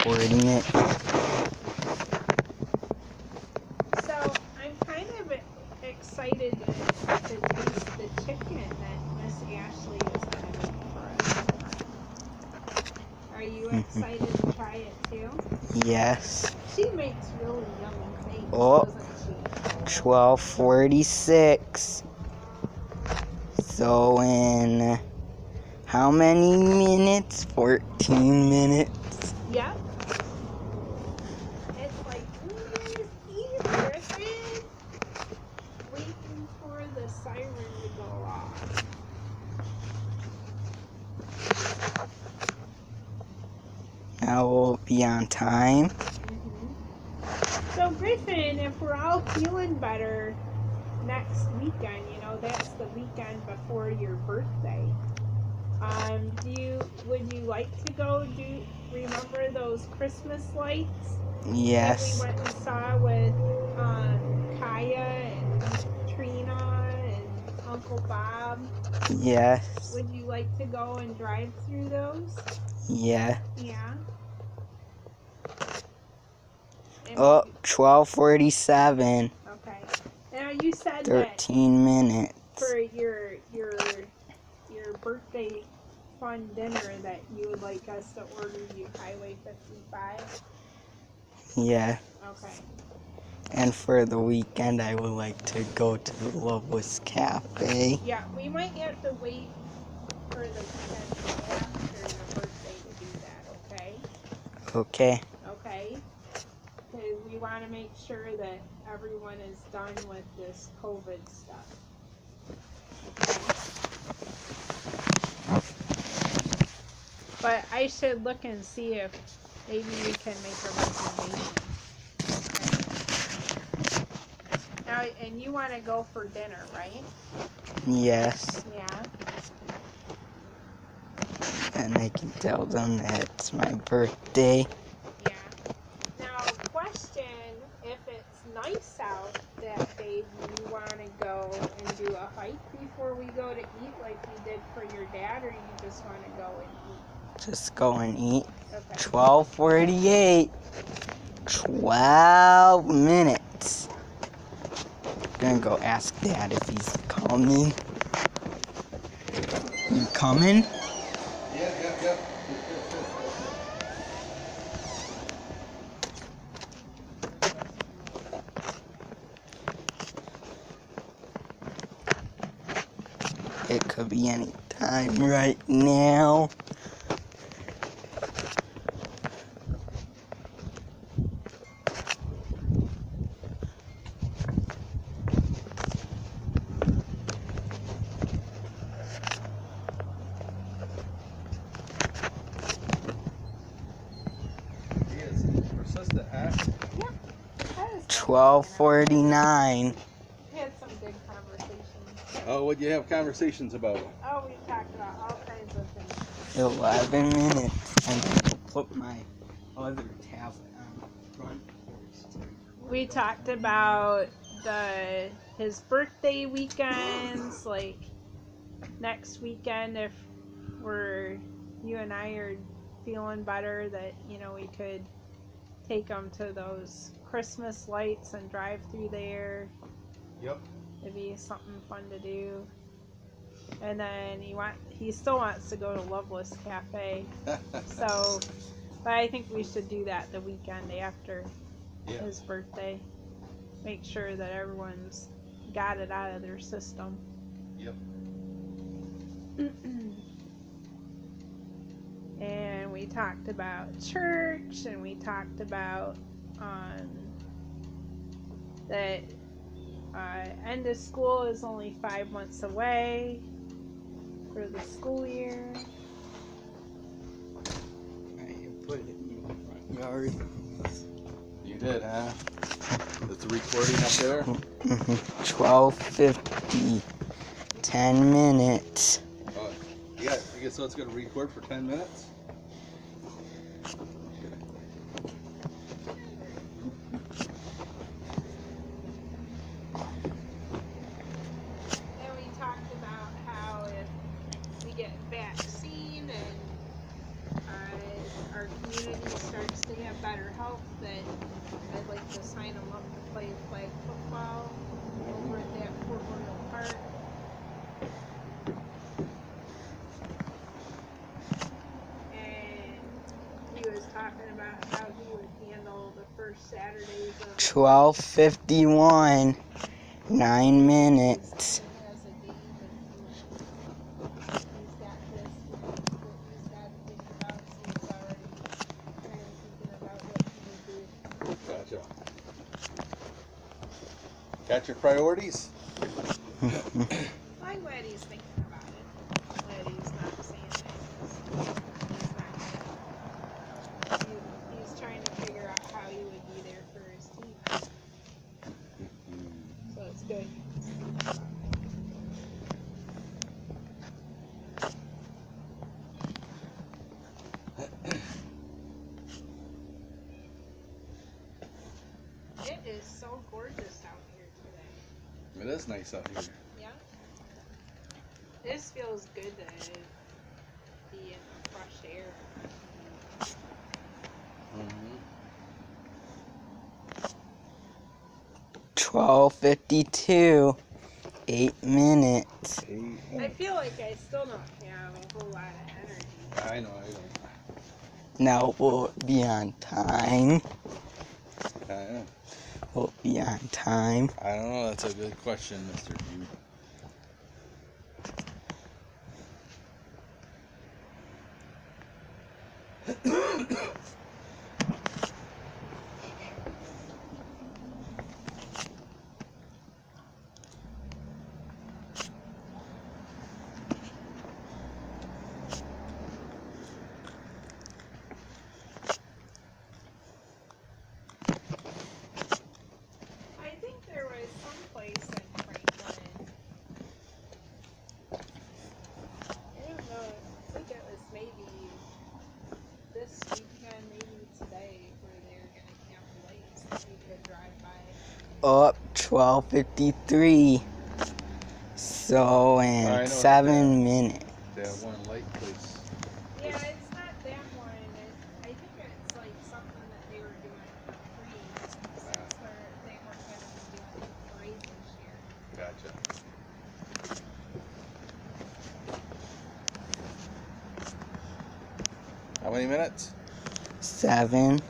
recording it. So I'm kind of excited to taste the chicken that Miss Ashley is going to make for us. Are you excited to try it too? Yes. She makes really yummy things, Oh, doesn't she? 12:46. So in how many minutes? 14 minutes. Yep. It's like New Year's Eve, Griffin. Waiting for the siren to go off. Now we'll be on time. So Griffin, if we're all feeling better next weekend, that's the weekend before your birthday. Would you like to go remember those Christmas lights that we Yes. went and saw with Kaya and Trina and Uncle Bob? Yes. Would you like to go and drive through those? Yeah. Yeah. Oh, 12:47. Okay. Now you said 13 minutes. for your birthday fun dinner that you would like us to order you Highway 55. Yeah. Okay. And for the weekend, I would like to go to the Loveless Cafe. Yeah, we might have to wait for the weekend after your birthday to do that. Okay. Okay. Okay. Because we want to make sure that everyone is done with this COVID stuff. But I should look and see if maybe we can make a reservation. Okay. Now, and you want to go for dinner, right? Yes. Yeah. And I can tell them that it's my birthday. Yeah. Now, question, if it's nice out that day, do you want to go and do a hike before we go to eat like we did for your dad, or you just want to go and eat? Just go and eat. Okay. 12:48. 12 minutes. I'm gonna go ask Dad if he's coming. You coming? Yeah. It could be any time right now. Persistent, huh? Yep. 12:49. We had some good conversations. Oh, what'd you have conversations about? Oh, we talked about all kinds of things. 11 minutes. I'm gonna put my other tablet on front first. We talked about his birthday weekends, like next weekend if you and I are feeling better, that we could take him to those Christmas lights and drive through there. Yep. It'd be something fun to do. And then he still wants to go to Loveless Cafe. So, but I think we should do that the weekend after his birthday. Make sure that everyone's got it out of their system. Yep. And we talked about church, and we talked about that end of school is only 5 months away for the school year. I put it in the front yard. You did, huh? Is the recording up there? 12:50. 10 minutes. Yeah, I guess so it's going to record for 10 minutes? And we talked about how if we get vaccine and our community starts to better health, then I'd like to sign him up to play flag football over at that Fort Royal Park. And he was talking about how he would handle the first Saturdays of 12:51. 9 minutes. he has a game and he's got this that he's got to think about, so he's already kind of thinking about what he would do. Gotcha. Got your priorities? I'm glad he's thinking about it. I'm glad he's not saying that he's trying to figure out how he would be there for his team. So it's good. It is so gorgeous out here today. It is nice out here. Yeah. This feels good to be in the fresh air. 12:52. 8 minutes. I feel like I still don't have a whole lot of energy. I know. Now we'll be on time. I know. We'll be on time. I don't know. That's a good question, Mr. Jude. I think there was some place in Franklin. I don't know. I think it was maybe this weekend, maybe today, where they're going to camp lights. You could drive by. Up 12:53. So I in know 7 minutes. That one light place. Yeah, it's not that one. I think it's like something that they were doing for free since they weren't going to be doing the parade this year. Gotcha. How many minutes? 7.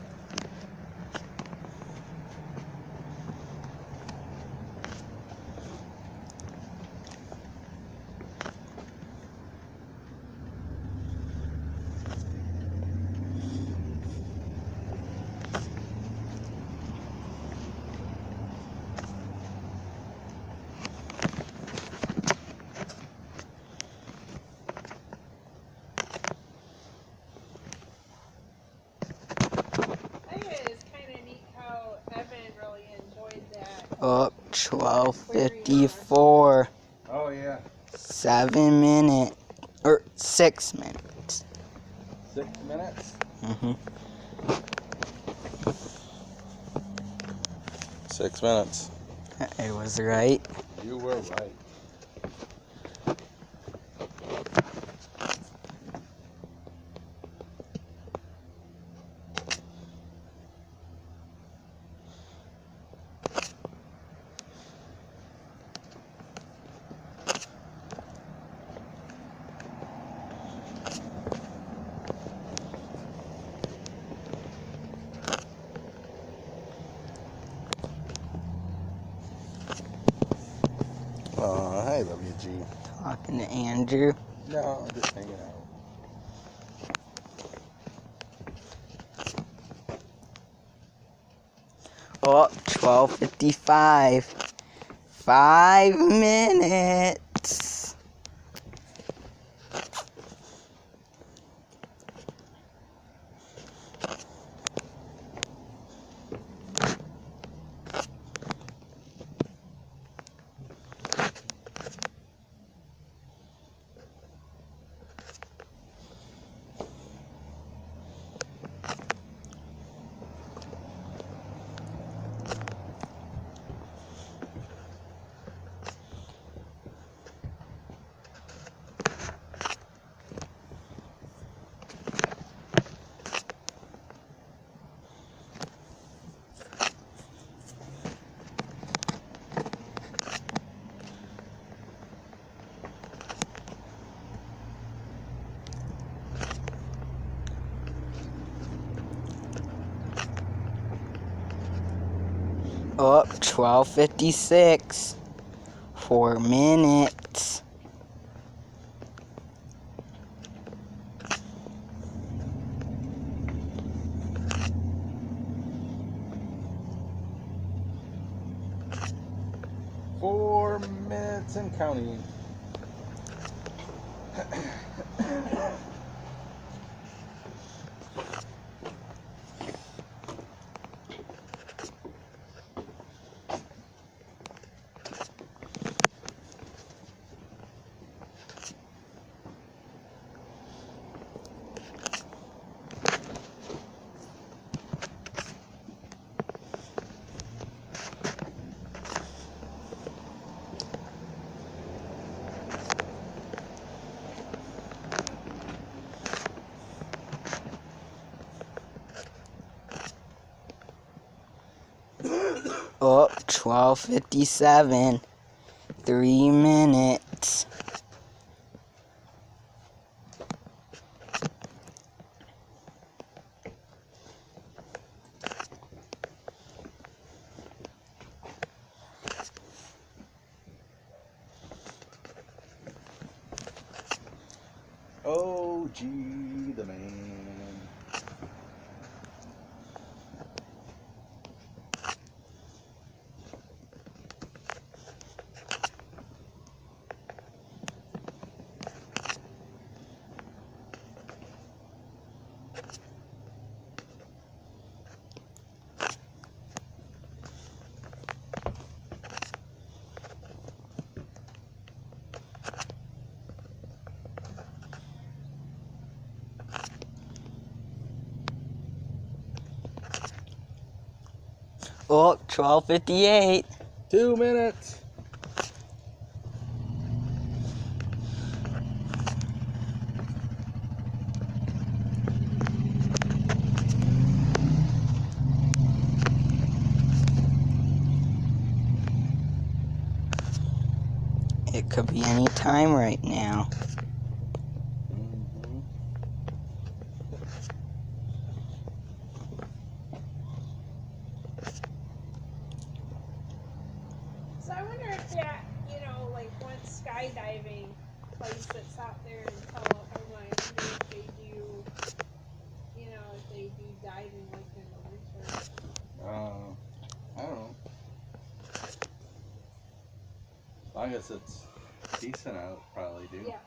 I think it is kind of neat how Evan really enjoyed that. Up 12:54. Oh, yeah. 7 minutes. Or 6 minutes. 6 minutes? Mm-hmm. 6 minutes. I was right. You were right. Hi, WG. Talking to Andrew. No, just hanging out. Up 12:55. 5 minutes. Up 12:56. 4 minutes. Four minutes and counting. Up 12:57. 3 minutes. Oh, gee, the man. Up 12:58. 2 minutes. It could be any time right now. Mm-hmm. So I wonder if that, like one skydiving place that's out there in California, I wonder if they do, if they do diving like in the winter. I don't know. As long as it's decent out, probably do. Yeah.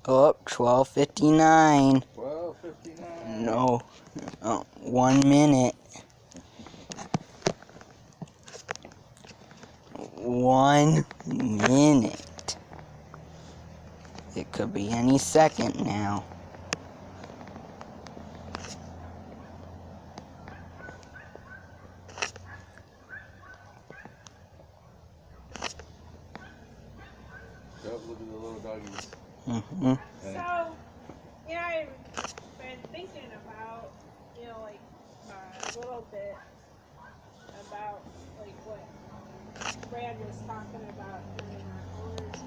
Up 12:59. 12:59. No. 1 minute. 1 minute. It could be any second now. Go look at the little doggies. Mm-hmm. And So, I've been thinking about, like a little bit about like what Brad was talking about during our owners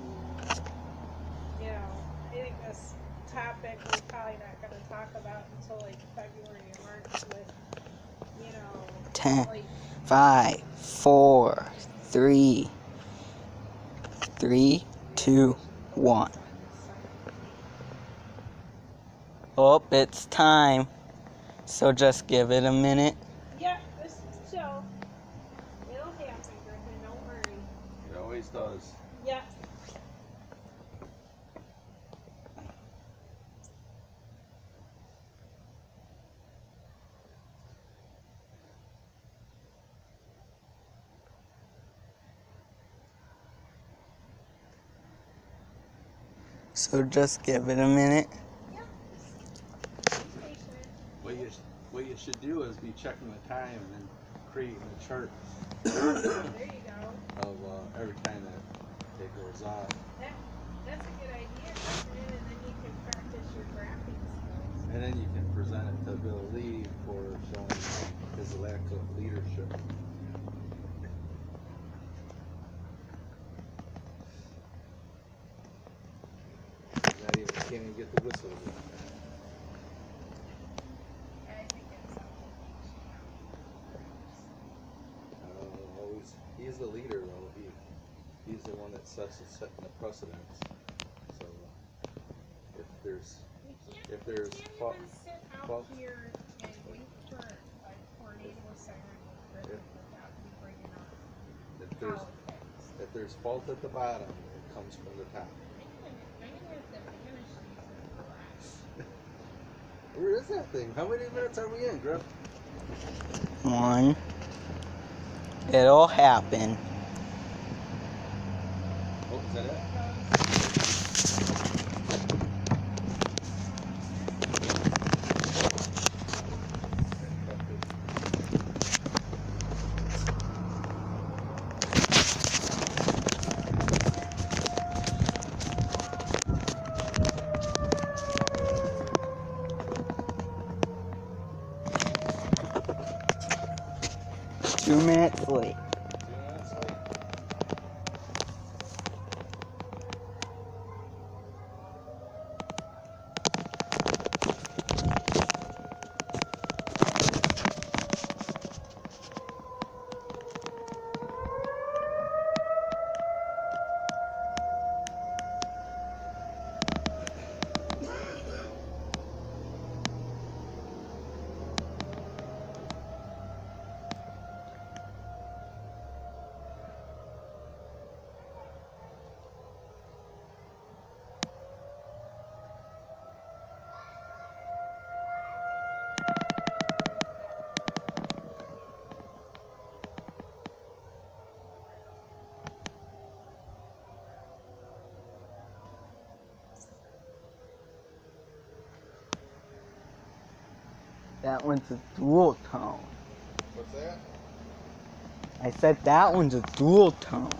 meeting. I think this topic we're probably not going to talk about until like February or March with, 10, like 5, 4, 3, 2, 1. Oh, it's time. So just give it a minute. Yeah, this is chill. It'll happen, Griffin. Don't worry. it always does. Yeah. So just give it a minute. Yeah. Be patient. What you should do is be checking the time and creating a chart There you go. of every time that it goes off. That's a good idea, Griffin. And then you can practice your graphing skills. And then you can present it to Bill Lee for showing his lack of leadership. can't even get the whistle to work. Always, he's the leader though. He's the one that setting the precedence. So if there's fault, here and wait for a tornado siren if there's fault at the bottom, it comes from the top. Where is that thing? How many minutes are we in, Griff? 1. It'll happen. Oh, is that it? 2 minutes late. That one's a dual tone. What's that? I said that one's a dual tone.